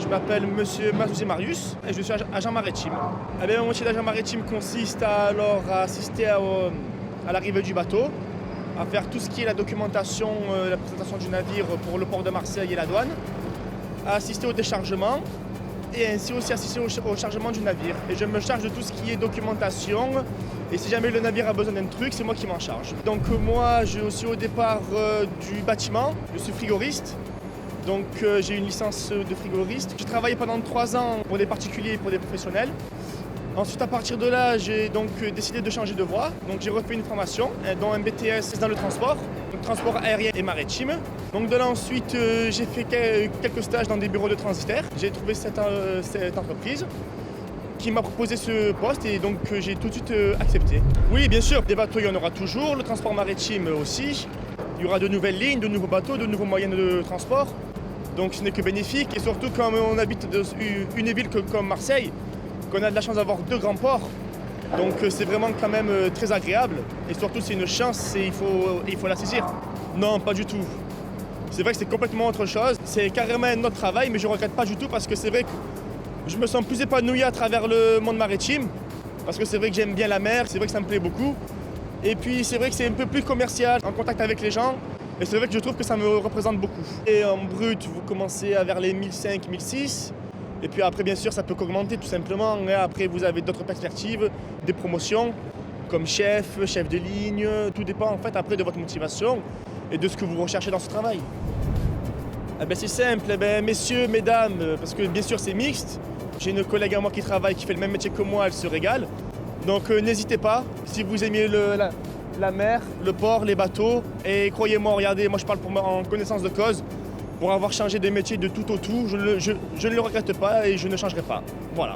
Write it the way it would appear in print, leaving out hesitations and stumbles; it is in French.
Je m'appelle Monsieur Mazouzi Marius et je suis agent maritime. Eh bien, mon métier d'agent maritime consiste à assister à l'arrivée du bateau, à faire tout ce qui est la documentation, la présentation du navire pour le port de Marseille et la douane, à assister au déchargement et ainsi aussi assister au chargement du navire. Et je me charge de tout ce qui est documentation et si jamais le navire a besoin d'un truc, c'est moi qui m'en charge. Donc moi, je suis au départ du bâtiment, je suis frigoriste. Donc j'ai une licence de frigoriste. J'ai travaillé pendant 3 ans pour des particuliers et pour des professionnels. Ensuite, à partir de là, j'ai donc décidé de changer de voie. Donc j'ai refait une formation, dont un BTS dans le transport, donc transport aérien et maritime. Donc de là ensuite, j'ai fait quelques stages dans des bureaux de transitaires. J'ai trouvé cette entreprise qui m'a proposé ce poste et donc j'ai tout de suite accepté. Oui, bien sûr, des bateaux, il y en aura toujours, le transport maritime aussi. Il y aura de nouvelles lignes, de nouveaux bateaux, de nouveaux moyens de transport. Donc ce n'est que bénéfique et surtout quand on habite dans une ville comme Marseille, qu'on a de la chance d'avoir 2 grands ports. Donc c'est vraiment quand même très agréable et surtout c'est une chance et il faut la saisir. Non, pas du tout. C'est vrai que c'est complètement autre chose. C'est carrément un autre travail mais je ne regrette pas du tout parce que c'est vrai que je me sens plus épanoui à travers le monde maritime. Parce que c'est vrai que j'aime bien la mer, c'est vrai que ça me plaît beaucoup. Et puis c'est vrai que c'est un peu plus commercial, en contact avec les gens. Et c'est vrai que je trouve que ça me représente beaucoup. Et en brut, vous commencez vers les 1005, 1006. Et puis après, bien sûr, ça peut qu'augmenter tout simplement. Et après, vous avez d'autres perspectives, des promotions, comme chef de ligne. Tout dépend en fait après de votre motivation et de ce que vous recherchez dans ce travail. Eh ben, c'est simple, eh ben, messieurs, mesdames, parce que bien sûr c'est mixte. J'ai une collègue à moi qui travaille, qui fait le même métier que moi, elle se régale. Donc n'hésitez pas, si vous aimez la mer, le port, les bateaux. Et croyez-moi, regardez, moi je parle en connaissance de cause. Pour avoir changé de métier de tout au tout, je ne le regrette pas et je ne changerai pas. Voilà.